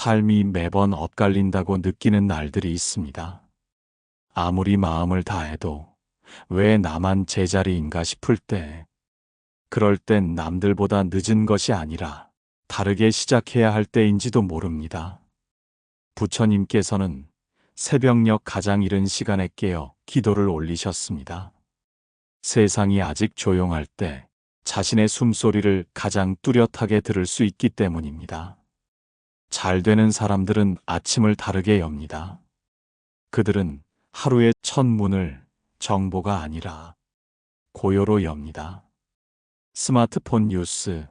삶이 매번 엇갈린다고 느끼는 날들이 있습니다. 아무리 마음을 다해도 왜 나만 제자리인가 싶을 때, 그럴 땐 남들보다 늦은 것이 아니라 다르게 시작해야 할 때인지도 모릅니다. 부처님께서는 새벽녘 가장 이른 시간에 깨어 기도를 올리셨습니다. 세상이 아직 조용할 때 자신의 숨소리를 가장 뚜렷하게 들을 수 있기 때문입니다. 잘 되는 사람들은 아침을 다르게 엽니다. 그들은 하루의 첫 문을 정보가 아니라 고요로 엽니다. 스마트폰 뉴스,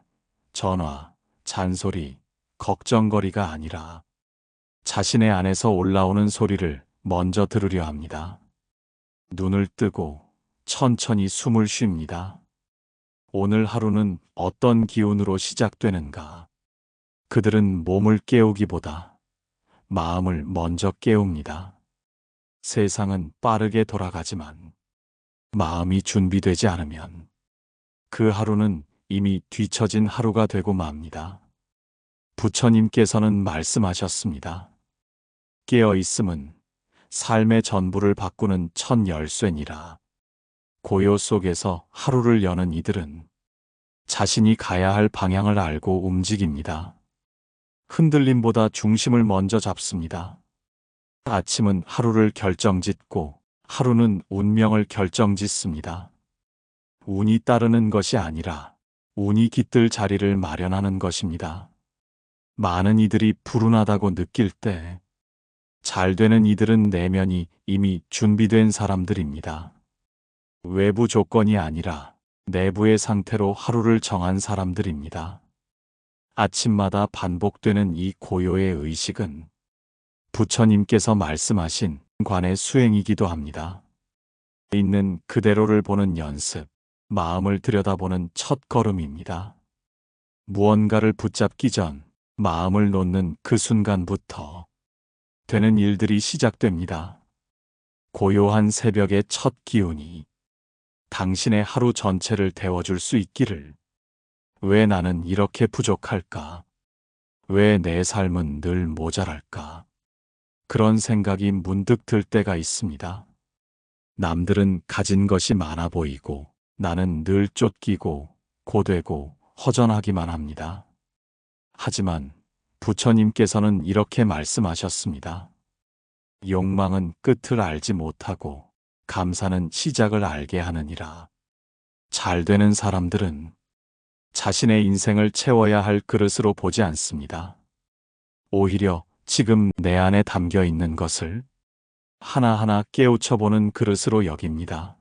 전화, 잔소리, 걱정거리가 아니라 자신의 안에서 올라오는 소리를 먼저 들으려 합니다. 눈을 뜨고 천천히 숨을 쉽니다. 오늘 하루는 어떤 기운으로 시작되는가? 그들은 몸을 깨우기보다 마음을 먼저 깨웁니다. 세상은 빠르게 돌아가지만 마음이 준비되지 않으면 그 하루는 이미 뒤처진 하루가 되고 맙니다. 부처님께서는 말씀하셨습니다. 깨어있음은 삶의 전부를 바꾸는 첫 열쇠니라. 고요 속에서 하루를 여는 이들은 자신이 가야 할 방향을 알고 움직입니다. 흔들림보다 중심을 먼저 잡습니다. 아침은 하루를 결정짓고 하루는 운명을 결정짓습니다. 운이 따르는 것이 아니라 운이 깃들 자리를 마련하는 것입니다. 많은 이들이 불운하다고 느낄 때 잘 되는 이들은 내면이 이미 준비된 사람들입니다. 외부 조건이 아니라 내부의 상태로 하루를 정한 사람들입니다. 아침마다 반복되는 이 고요의 의식은 부처님께서 말씀하신 관의 수행이기도 합니다. 있는 그대로를 보는 연습, 마음을 들여다보는 첫 걸음입니다. 무언가를 붙잡기 전 마음을 놓는 그 순간부터 되는 일들이 시작됩니다. 고요한 새벽의 첫 기운이 당신의 하루 전체를 데워줄 수 있기를. 왜 나는 이렇게 부족할까? 왜 내 삶은 늘 모자랄까? 그런 생각이 문득 들 때가 있습니다. 남들은 가진 것이 많아 보이고 나는 늘 쫓기고 고되고 허전하기만 합니다. 하지만 부처님께서는 이렇게 말씀하셨습니다. 욕망은 끝을 알지 못하고 감사는 시작을 알게 하느니라. 잘 되는 사람들은 자신의 인생을 채워야 할 그릇으로 보지 않습니다. 오히려 지금 내 안에 담겨 있는 것을 하나하나 깨우쳐보는 그릇으로 여깁니다.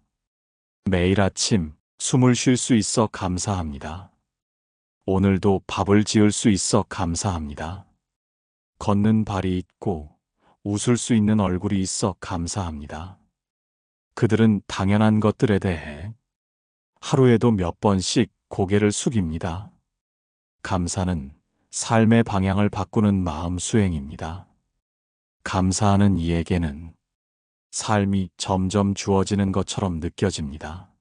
매일 아침 숨을 쉴 수 있어 감사합니다. 오늘도 밥을 지을 수 있어 감사합니다. 걷는 발이 있고 웃을 수 있는 얼굴이 있어 감사합니다. 그들은 당연한 것들에 대해 하루에도 몇 번씩 고개를 숙입니다. 감사는 삶의 방향을 바꾸는 마음 수행입니다. 감사하는 이에게는 삶이 점점 주어지는 것처럼 느껴집니다.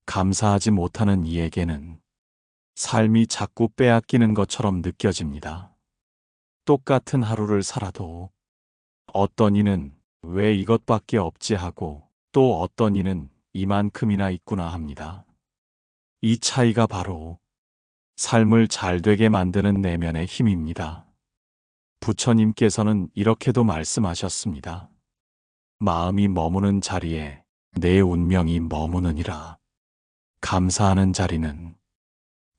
감사하지 못하는 이에게는 삶이 자꾸 빼앗기는 것처럼 느껴집니다. 똑같은 하루를 살아도 어떤 이는 왜 이것밖에 없지 하고 또 어떤 이는 이만큼이나 있구나 합니다. 이 차이가 바로 삶을 잘 되게 만드는 내면의 힘입니다. 부처님께서는 이렇게도 말씀하셨습니다. 마음이 머무는 자리에 내 운명이 머무느니라. 감사하는 자리는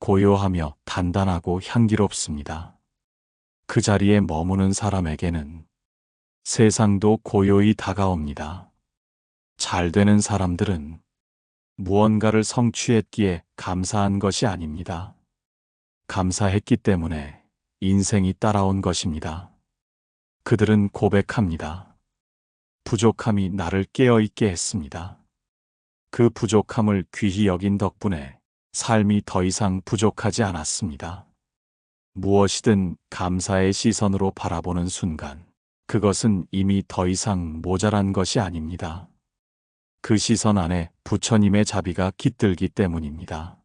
고요하며 단단하고 향기롭습니다. 그 자리에 머무는 사람에게는 세상도 고요히 다가옵니다. 잘 되는 사람들은 무언가를 성취했기에 감사한 것이 아닙니다. 감사했기 때문에 인생이 따라온 것입니다. 그들은 고백합니다. 부족함이 나를 깨어있게 했습니다. 그 부족함을 귀히 여긴 덕분에 삶이 더 이상 부족하지 않았습니다. 무엇이든 감사의 시선으로 바라보는 순간, 그것은 이미 더 이상 모자란 것이 아닙니다. 그 시선 안에 부처님의 자비가 깃들기 때문입니다.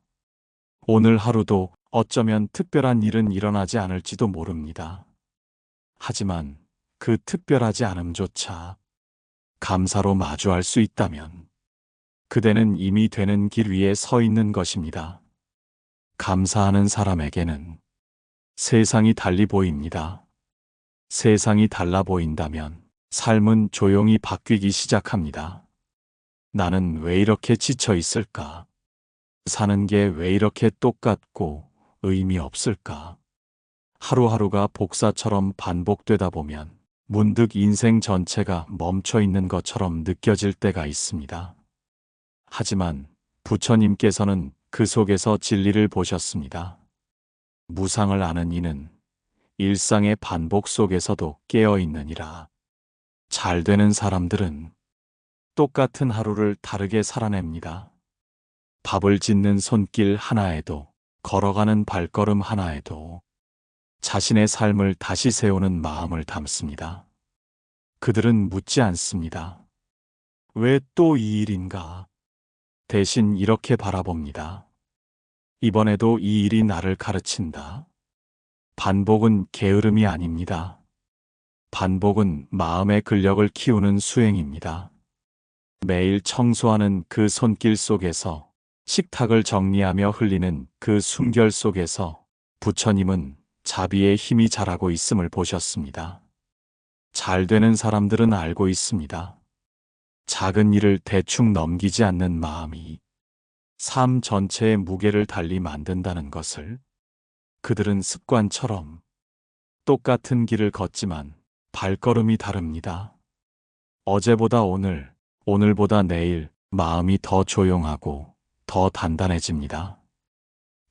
오늘 하루도 어쩌면 특별한 일은 일어나지 않을지도 모릅니다. 하지만 그 특별하지 않음조차 감사로 마주할 수 있다면 그대는 이미 되는 길 위에 서 있는 것입니다. 감사하는 사람에게는 세상이 달리 보입니다. 세상이 달라 보인다면 삶은 조용히 바뀌기 시작합니다. 나는 왜 이렇게 지쳐 있을까? 사는 게 왜 이렇게 똑같고 의미 없을까? 하루하루가 복사처럼 반복되다 보면 문득 인생 전체가 멈춰 있는 것처럼 느껴질 때가 있습니다. 하지만 부처님께서는 그 속에서 진리를 보셨습니다. 무상을 아는 이는 일상의 반복 속에서도 깨어 있느니라. 잘 되는 사람들은 똑같은 하루를 다르게 살아냅니다. 밥을 짓는 손길 하나에도, 걸어가는 발걸음 하나에도 자신의 삶을 다시 세우는 마음을 담습니다. 그들은 묻지 않습니다. 왜 또 이 일인가? 대신 이렇게 바라봅니다. 이번에도 이 일이 나를 가르친다. 반복은 게으름이 아닙니다. 반복은 마음의 근력을 키우는 수행입니다. 매일 청소하는 그 손길 속에서, 식탁을 정리하며 흘리는 그 숨결 속에서 부처님은 자비의 힘이 자라고 있음을 보셨습니다. 잘 되는 사람들은 알고 있습니다. 작은 일을 대충 넘기지 않는 마음이 삶 전체의 무게를 달리 만든다는 것을. 그들은 습관처럼 똑같은 길을 걷지만 발걸음이 다릅니다. 어제보다 오늘, 오늘보다 내일 마음이 더 조용하고 더 단단해집니다.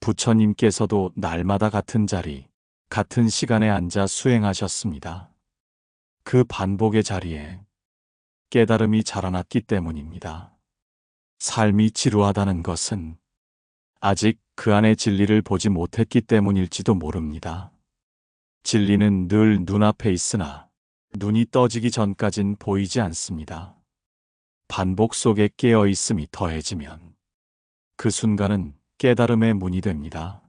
부처님께서도 날마다 같은 자리, 같은 시간에 앉아 수행하셨습니다. 그 반복의 자리에 깨달음이 자라났기 때문입니다. 삶이 지루하다는 것은 아직 그 안의 진리를 보지 못했기 때문일지도 모릅니다. 진리는 늘 눈앞에 있으나 눈이 떠지기 전까진 보이지 않습니다. 반복 속에 깨어 있음이 더해지면 그 순간은 깨달음의 문이 됩니다.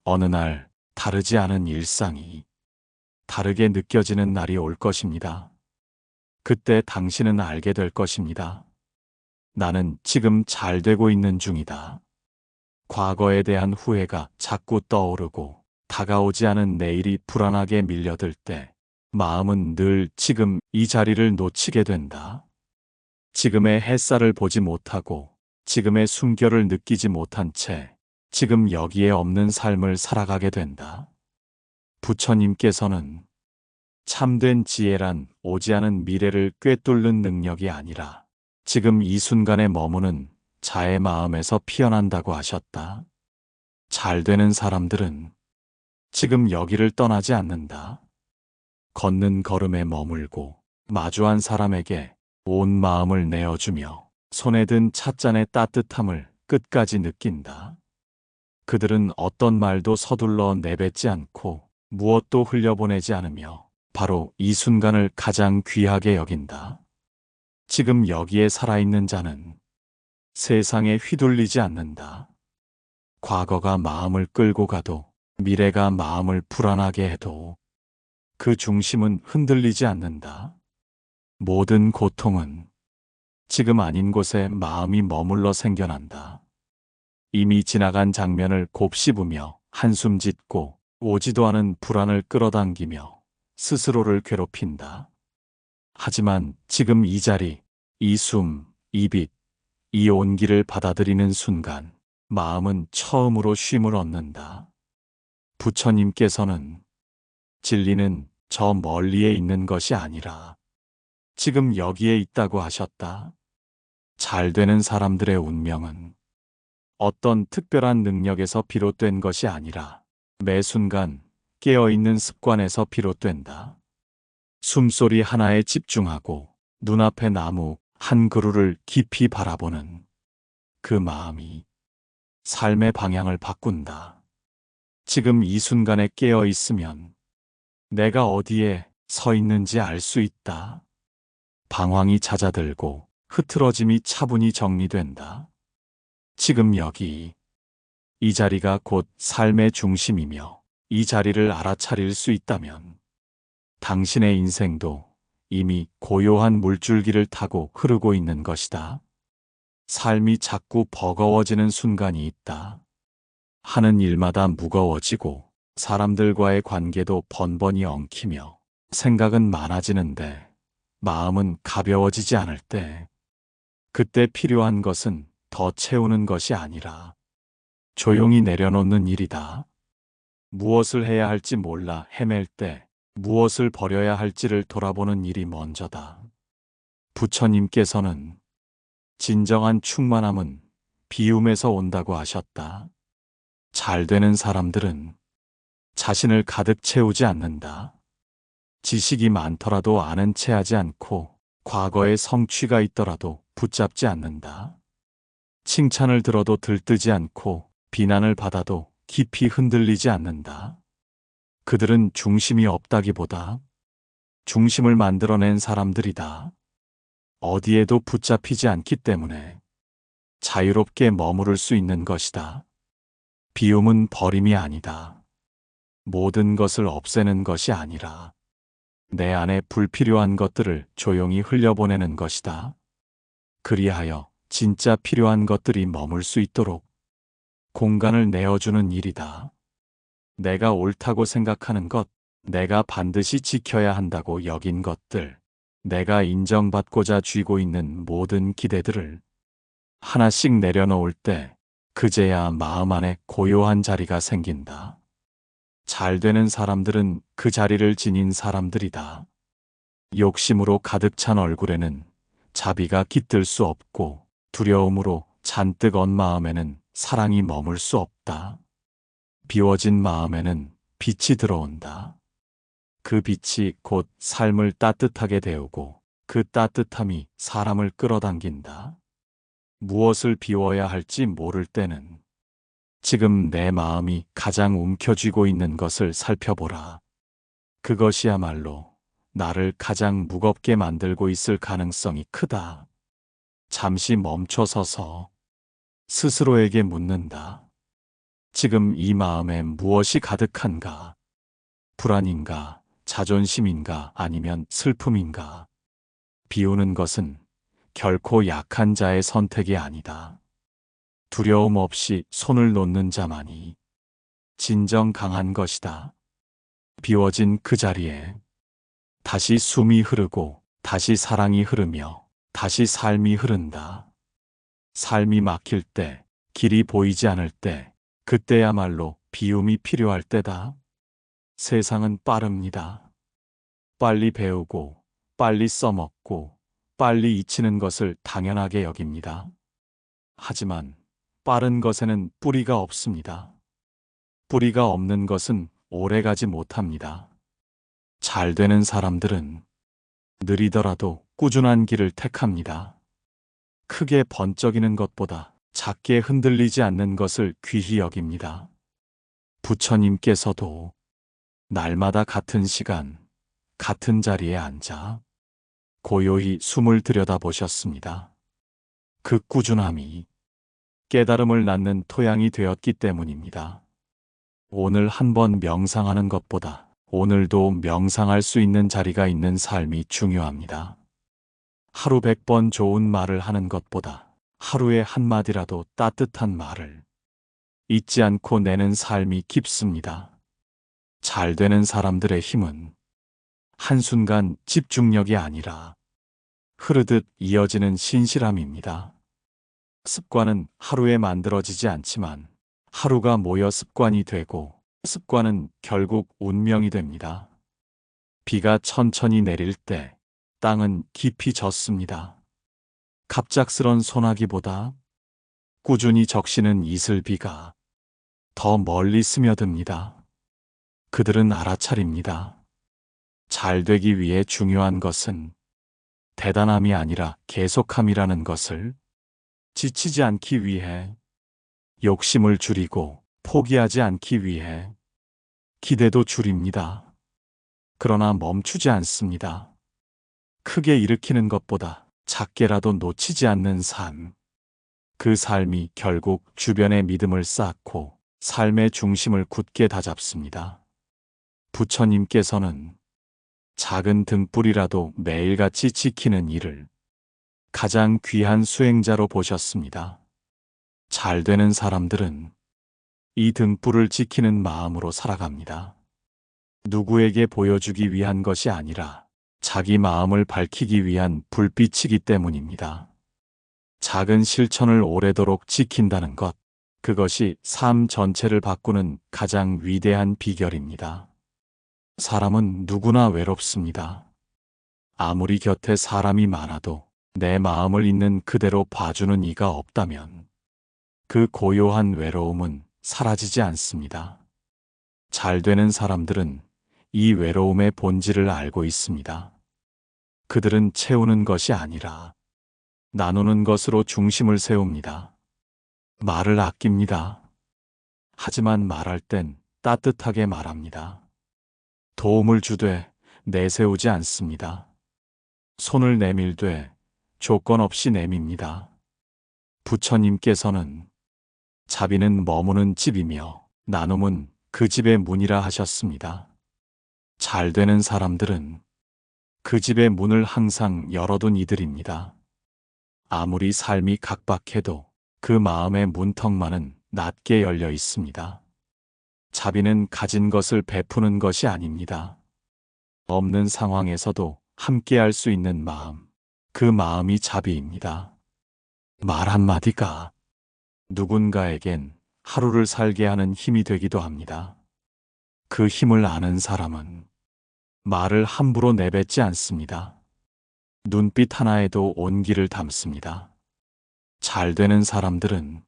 어느 날 다르지 않은 일상이 다르게 느껴지는 날이 올 것입니다. 그때 당신은 알게 될 것입니다. 나는 지금 잘 되고 있는 중이다. 과거에 대한 후회가 자꾸 떠오르고 다가오지 않은 내일이 불안하게 밀려들 때 마음은 늘 지금 이 자리를 놓치게 된다. 지금의 햇살을 보지 못하고 지금의 숨결을 느끼지 못한 채 지금 여기에 없는 삶을 살아가게 된다. 부처님께서는 참된 지혜란 오지 않은 미래를 꿰뚫는 능력이 아니라 지금 이 순간에 머무는 자의 마음에서 피어난다고 하셨다. 잘 되는 사람들은 지금 여기를 떠나지 않는다. 걷는 걸음에 머물고 마주한 사람에게 온 마음을 내어주며 손에 든 찻잔의 따뜻함을 끝까지 느낀다. 그들은 어떤 말도 서둘러 내뱉지 않고 무엇도 흘려보내지 않으며 바로 이 순간을 가장 귀하게 여긴다. 지금 여기에 살아있는 자는 세상에 휘둘리지 않는다. 과거가 마음을 끌고 가도 미래가 마음을 불안하게 해도 그 중심은 흔들리지 않는다. 모든 고통은 지금 아닌 곳에 마음이 머물러 생겨난다. 이미 지나간 장면을 곱씹으며 한숨 짓고 오지도 않은 불안을 끌어당기며 스스로를 괴롭힌다. 하지만 지금 이 자리, 이 숨, 이 빛, 이 온기를 받아들이는 순간 마음은 처음으로 쉼을 얻는다. 부처님께서는 진리는 저 멀리에 있는 것이 아니라 지금 여기에 있다고 하셨다. 잘 되는 사람들의 운명은 어떤 특별한 능력에서 비롯된 것이 아니라 매 순간 깨어있는 습관에서 비롯된다. 숨소리 하나에 집중하고 눈앞의 나무 한 그루를 깊이 바라보는 그 마음이 삶의 방향을 바꾼다. 지금 이 순간에 깨어 있으면 내가 어디에 서 있는지 알 수 있다. 방황이 잦아들고 흐트러짐이 차분히 정리된다. 지금 여기, 이 자리가 곧 삶의 중심이며 이 자리를 알아차릴 수 있다면 당신의 인생도 이미 고요한 물줄기를 타고 흐르고 있는 것이다. 삶이 자꾸 버거워지는 순간이 있다. 하는 일마다 무거워지고 사람들과의 관계도 번번이 엉키며 생각은 많아지는데 마음은 가벼워지지 않을 때, 그때 필요한 것은 더 채우는 것이 아니라 조용히 내려놓는 일이다. 무엇을 해야 할지 몰라 헤맬 때 무엇을 버려야 할지를 돌아보는 일이 먼저다. 부처님께서는 진정한 충만함은 비움에서 온다고 하셨다. 잘 되는 사람들은 자신을 가득 채우지 않는다. 지식이 많더라도 아는 체 하지 않고 과거의 성취가 있더라도 붙잡지 않는다. 칭찬을 들어도 들뜨지 않고 비난을 받아도 깊이 흔들리지 않는다. 그들은 중심이 없다기보다 중심을 만들어낸 사람들이다. 어디에도 붙잡히지 않기 때문에 자유롭게 머무를 수 있는 것이다. 비움은 버림이 아니다. 모든 것을 없애는 것이 아니라 내 안에 불필요한 것들을 조용히 흘려보내는 것이다. 그리하여 진짜 필요한 것들이 머물 수 있도록 공간을 내어주는 일이다. 내가 옳다고 생각하는 것, 내가 반드시 지켜야 한다고 여긴 것들, 내가 인정받고자 쥐고 있는 모든 기대들을 하나씩 내려놓을 때 그제야 마음 안에 고요한 자리가 생긴다. 잘 되는 사람들은 그 자리를 지닌 사람들이다. 욕심으로 가득 찬 얼굴에는 자비가 깃들 수 없고 두려움으로 잔뜩 언 마음에는 사랑이 머물 수 없다. 비워진 마음에는 빛이 들어온다. 그 빛이 곧 삶을 따뜻하게 데우고 그 따뜻함이 사람을 끌어당긴다. 무엇을 비워야 할지 모를 때는 지금 내 마음이 가장 움켜쥐고 있는 것을 살펴보라. 그것이야말로 나를 가장 무겁게 만들고 있을 가능성이 크다. 잠시 멈춰서서 스스로에게 묻는다. 지금 이 마음에 무엇이 가득한가? 불안인가? 자존심인가? 아니면 슬픔인가? 비우는 것은 결코 약한 자의 선택이 아니다. 두려움 없이 손을 놓는 자만이 진정 강한 것이다. 비워진 그 자리에 다시 숨이 흐르고 다시 사랑이 흐르며 다시 삶이 흐른다. 삶이 막힐 때, 길이 보이지 않을 때, 그때야말로 비움이 필요할 때다. 세상은 빠릅니다. 빨리 배우고, 빨리 써먹고, 빨리 잊히는 것을 당연하게 여깁니다. 하지만 빠른 것에는 뿌리가 없습니다. 뿌리가 없는 것은 오래가지 못합니다. 잘 되는 사람들은 느리더라도 꾸준한 길을 택합니다. 크게 번쩍이는 것보다 작게 흔들리지 않는 것을 귀히 여깁니다. 부처님께서도 날마다 같은 시간, 같은 자리에 앉아 고요히 숨을 들여다보셨습니다. 그 꾸준함이 깨달음을 낳는 토양이 되었기 때문입니다. 오늘 한번 명상하는 것보다 오늘도 명상할 수 있는 자리가 있는 삶이 중요합니다. 하루 100번 좋은 말을 하는 것보다 하루에 한마디라도 따뜻한 말을 잊지 않고 내는 삶이 깊습니다. 잘 되는 사람들의 힘은 한순간 집중력이 아니라 흐르듯 이어지는 신실함입니다. 습관은 하루에 만들어지지 않지만 하루가 모여 습관이 되고 습관은 결국 운명이 됩니다. 비가 천천히 내릴 때 땅은 깊이 젖습니다. 갑작스런 소나기보다 꾸준히 적시는 이슬비가 더 멀리 스며듭니다. 그들은 알아차립니다. 잘 되기 위해 중요한 것은 대단함이 아니라 계속함이라는 것을, 지치지 않기 위해, 욕심을 줄이고 포기하지 않기 위해 기대도 줄입니다. 그러나 멈추지 않습니다. 크게 일으키는 것보다 작게라도 놓치지 않는 삶. 그 삶이 결국 주변의 믿음을 쌓고 삶의 중심을 굳게 다잡습니다. 부처님께서는 작은 등불이라도 매일같이 지키는 일을 가장 귀한 수행자로 보셨습니다. 잘 되는 사람들은 이 등불을 지키는 마음으로 살아갑니다. 누구에게 보여주기 위한 것이 아니라 자기 마음을 밝히기 위한 불빛이기 때문입니다. 작은 실천을 오래도록 지킨다는 것, 그것이 삶 전체를 바꾸는 가장 위대한 비결입니다. 사람은 누구나 외롭습니다. 아무리 곁에 사람이 많아도 내 마음을 있는 그대로 봐주는 이가 없다면 그 고요한 외로움은 사라지지 않습니다. 잘 되는 사람들은 이 외로움의 본질을 알고 있습니다. 그들은 채우는 것이 아니라 나누는 것으로 중심을 세웁니다. 말을 아낍니다. 하지만 말할 땐 따뜻하게 말합니다. 도움을 주되 내세우지 않습니다. 손을 내밀되 조건 없이 내밉니다. 부처님께서는 자비는 머무는 집이며 나눔은 그 집의 문이라 하셨습니다. 잘 되는 사람들은 그 집의 문을 항상 열어둔 이들입니다. 아무리 삶이 각박해도 그 마음의 문턱만은 낮게 열려 있습니다. 자비는 가진 것을 베푸는 것이 아닙니다. 없는 상황에서도 함께할 수 있는 마음, 그 마음이 자비입니다. 말 한마디가 누군가에겐 하루를 살게 하는 힘이 되기도 합니다. 그 힘을 아는 사람은 말을 함부로 내뱉지 않습니다. 눈빛 하나에도 온기를 담습니다. 잘 되는 사람들은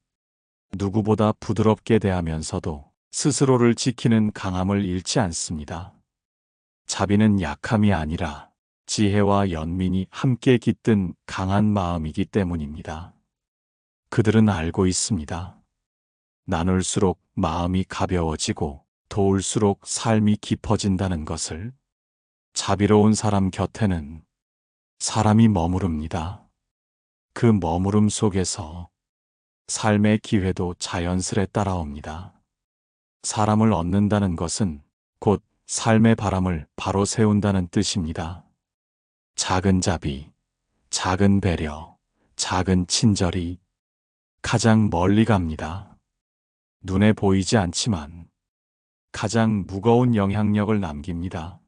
누구보다 부드럽게 대하면서도 스스로를 지키는 강함을 잃지 않습니다. 자비는 약함이 아니라 지혜와 연민이 함께 깃든 강한 마음이기 때문입니다. 그들은 알고 있습니다. 나눌수록 마음이 가벼워지고 도울수록 삶이 깊어진다는 것을. 자비로운 사람 곁에는 사람이 머무릅니다. 그 머무름 속에서 삶의 기회도 자연스레 따라옵니다. 사람을 얻는다는 것은 곧 삶의 바람을 바로 세운다는 뜻입니다. 작은 자비, 작은 배려, 작은 친절이 가장 멀리 갑니다. 눈에 보이지 않지만 가장 무거운 영향력을 남깁니다.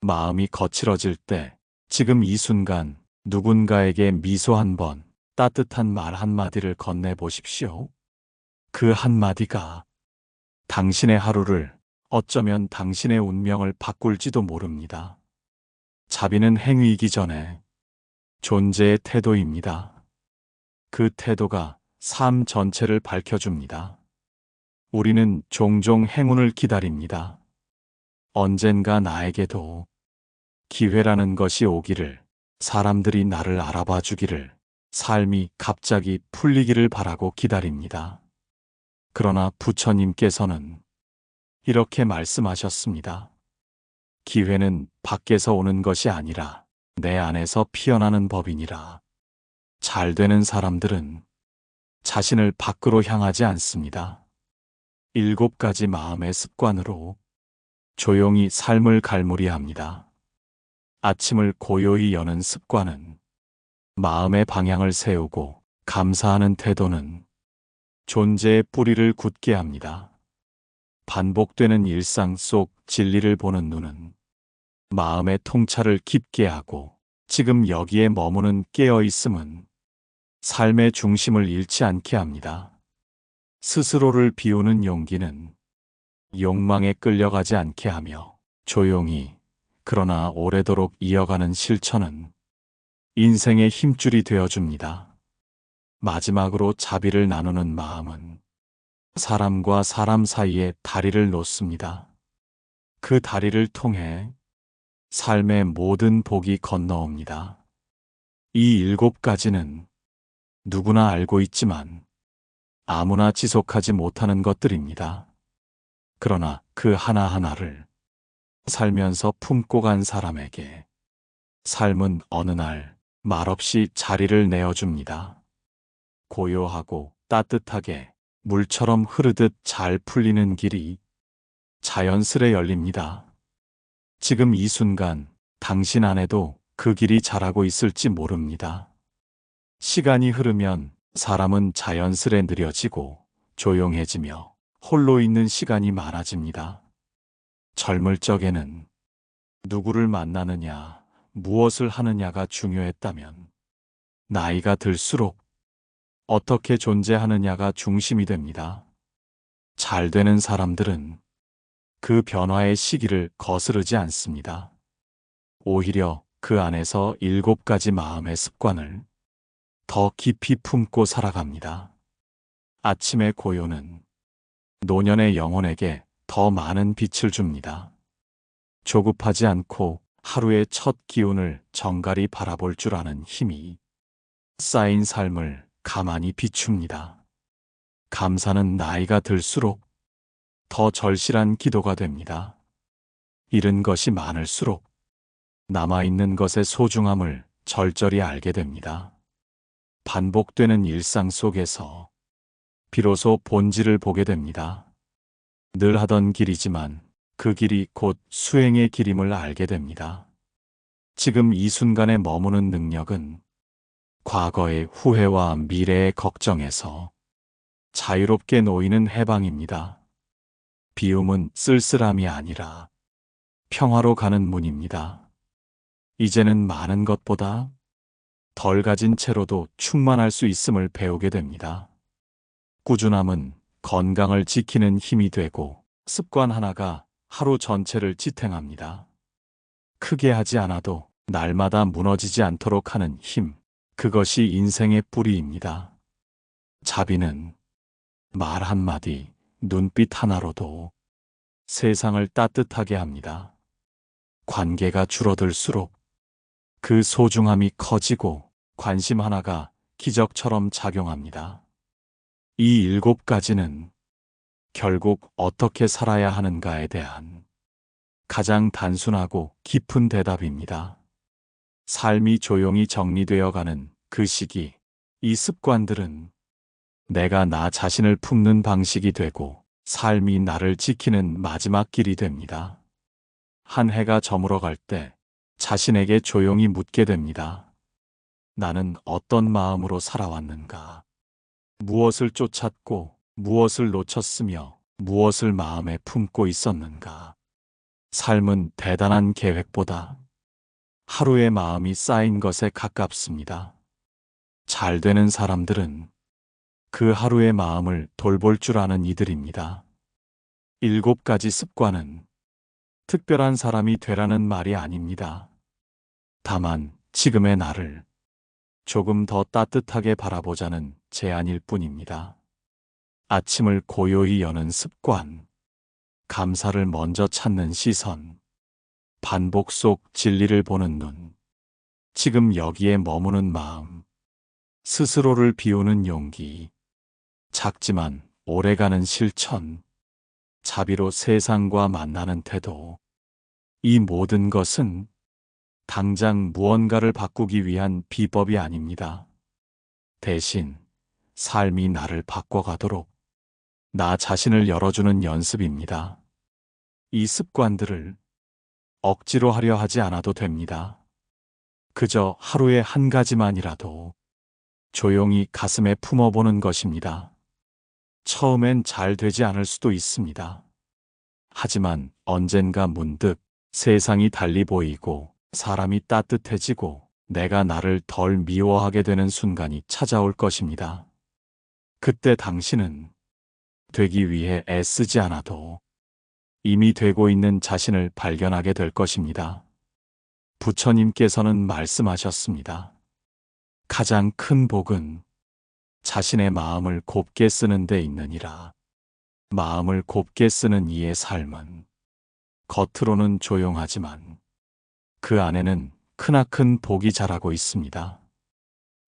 마음이 거칠어질 때 지금 이 순간 누군가에게 미소 한 번, 따뜻한 말 한마디를 건네보십시오. 그 한마디가 당신의 하루를, 어쩌면 당신의 운명을 바꿀지도 모릅니다. 자비는 행위이기 전에 존재의 태도입니다. 그 태도가 삶 전체를 밝혀줍니다. 우리는 종종 행운을 기다립니다. 언젠가 나에게도 기회라는 것이 오기를, 사람들이 나를 알아봐 주기를, 삶이 갑자기 풀리기를 바라고 기다립니다. 그러나 부처님께서는 이렇게 말씀하셨습니다. 기회는 밖에서 오는 것이 아니라 내 안에서 피어나는 법이니라. 잘 되는 사람들은 자신을 밖으로 향하지 않습니다. 7가지 마음의 습관으로 조용히 삶을 갈무리합니다. 아침을 고요히 여는 습관은 마음의 방향을 세우고, 감사하는 태도는 존재의 뿌리를 굳게 합니다. 반복되는 일상 속 진리를 보는 눈은 마음의 통찰을 깊게 하고, 지금 여기에 머무는 깨어있음은 삶의 중심을 잃지 않게 합니다. 스스로를 비우는 용기는 욕망에 끌려가지 않게 하며, 조용히 그러나 오래도록 이어가는 실천은 인생의 힘줄이 되어줍니다. 마지막으로 자비를 나누는 마음은 사람과 사람 사이에 다리를 놓습니다. 그 다리를 통해 삶의 모든 복이 건너옵니다. 이 7가지는 누구나 알고 있지만 아무나 지속하지 못하는 것들입니다. 그러나 그 하나하나를 살면서 품고 간 사람에게 삶은 어느 날 말없이 자리를 내어줍니다. 고요하고 따뜻하게 물처럼 흐르듯 잘 풀리는 길이 자연스레 열립니다. 지금 이 순간 당신 안에도 그 길이 자라고 있을지 모릅니다. 시간이 흐르면 사람은 자연스레 느려지고 조용해지며 홀로 있는 시간이 많아집니다. 젊을 적에는 누구를 만나느냐, 무엇을 하느냐가 중요했다면 나이가 들수록 어떻게 존재하느냐가 중심이 됩니다. 잘 되는 사람들은 그 변화의 시기를 거스르지 않습니다. 오히려 그 안에서 7가지 마음의 습관을 더 깊이 품고 살아갑니다. 아침의 고요는 노년의 영혼에게 더 많은 빛을 줍니다. 조급하지 않고 하루의 첫 기운을 정갈히 바라볼 줄 아는 힘이 쌓인 삶을 가만히 비춥니다. 감사는 나이가 들수록 더 절실한 기도가 됩니다. 잃은 것이 많을수록 남아있는 것의 소중함을 절절히 알게 됩니다. 반복되는 일상 속에서 비로소 본질을 보게 됩니다. 늘 하던 길이지만 그 길이 곧 수행의 길임을 알게 됩니다. 지금 이 순간에 머무는 능력은 과거의 후회와 미래의 걱정에서 자유롭게 놓이는 해방입니다. 비움은 쓸쓸함이 아니라 평화로 가는 문입니다. 이제는 많은 것보다 덜 가진 채로도 충만할 수 있음을 배우게 됩니다. 꾸준함은 건강을 지키는 힘이 되고 습관 하나가 하루 전체를 지탱합니다. 크게 하지 않아도 날마다 무너지지 않도록 하는 힘, 그것이 인생의 뿌리입니다. 자비는 말 한마디, 눈빛 하나로도 세상을 따뜻하게 합니다. 관계가 줄어들수록 그 소중함이 커지고 관심 하나가 기적처럼 작용합니다. 이 7가지는 결국 어떻게 살아야 하는가에 대한 가장 단순하고 깊은 대답입니다. 삶이 조용히 정리되어 가는 그 시기, 이 습관들은 내가 나 자신을 품는 방식이 되고 삶이 나를 지키는 마지막 길이 됩니다. 한 해가 저물어갈 때 자신에게 조용히 묻게 됩니다. 나는 어떤 마음으로 살아왔는가? 무엇을 쫓았고 무엇을 놓쳤으며 무엇을 마음에 품고 있었는가? 삶은 대단한 계획보다 하루의 마음이 쌓인 것에 가깝습니다. 잘 되는 사람들은 그 하루의 마음을 돌볼 줄 아는 이들입니다. 7가지 습관은 특별한 사람이 되라는 말이 아닙니다. 다만 지금의 나를 조금 더 따뜻하게 바라보자는 제안일 뿐입니다. 아침을 고요히 여는 습관, 감사를 먼저 찾는 시선, 반복 속 진리를 보는 눈, 지금 여기에 머무는 마음, 스스로를 비우는 용기, 작지만 오래가는 실천, 자비로 세상과 만나는 태도, 이 모든 것은 당장 무언가를 바꾸기 위한 비법이 아닙니다. 대신 삶이 나를 바꿔가도록 나 자신을 열어주는 연습입니다. 이 습관들을 억지로 하려 하지 않아도 됩니다. 그저 하루에 한 가지만이라도 조용히 가슴에 품어보는 것입니다. 처음엔 잘 되지 않을 수도 있습니다. 하지만 언젠가 문득 세상이 달리 보이고 사람이 따뜻해지고 내가 나를 덜 미워하게 되는 순간이 찾아올 것입니다. 그때 당신은 되기 위해 애쓰지 않아도 이미 되고 있는 자신을 발견하게 될 것입니다. 부처님께서는 말씀하셨습니다. 가장 큰 복은 자신의 마음을 곱게 쓰는 데 있느니라. 마음을 곱게 쓰는 이의 삶은 겉으로는 조용하지만 그 안에는 크나큰 복이 자라고 있습니다.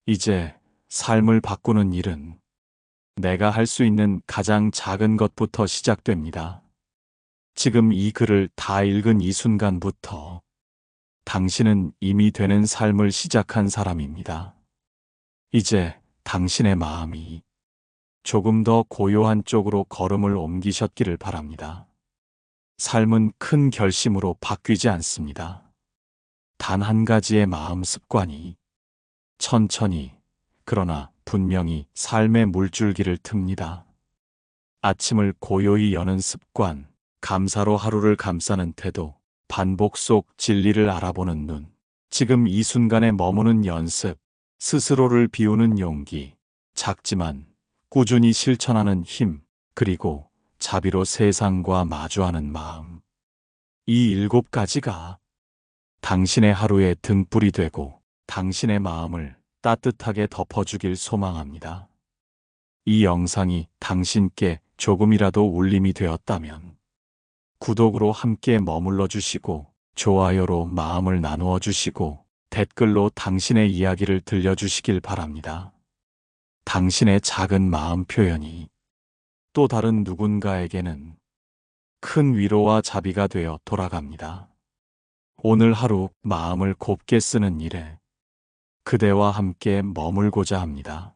이제 삶을 바꾸는 일은 내가 할 수 있는 가장 작은 것부터 시작됩니다. 지금 이 글을 다 읽은 이 순간부터 당신은 이미 되는 삶을 시작한 사람입니다. 이제 당신의 마음이 조금 더 고요한 쪽으로 걸음을 옮기셨기를 바랍니다. 삶은 큰 결심으로 바뀌지 않습니다. 단 한 가지의 마음 습관이 천천히, 그러나 분명히 삶의 물줄기를 틉니다. 아침을 고요히 여는 습관, 감사로 하루를 감싸는 태도, 반복 속 진리를 알아보는 눈, 지금 이 순간에 머무는 연습, 스스로를 비우는 용기, 작지만 꾸준히 실천하는 힘, 그리고 자비로 세상과 마주하는 마음. 이 7가지가 당신의 하루의 등불이 되고 당신의 마음을 따뜻하게 덮어주길 소망합니다. 이 영상이 당신께 조금이라도 울림이 되었다면 구독으로 함께 머물러 주시고 좋아요로 마음을 나누어 주시고 댓글로 당신의 이야기를 들려주시길 바랍니다. 당신의 작은 마음 표현이 또 다른 누군가에게는 큰 위로와 자비가 되어 돌아갑니다. 오늘 하루 마음을 곱게 쓰는 일에 그대와 함께 머물고자 합니다.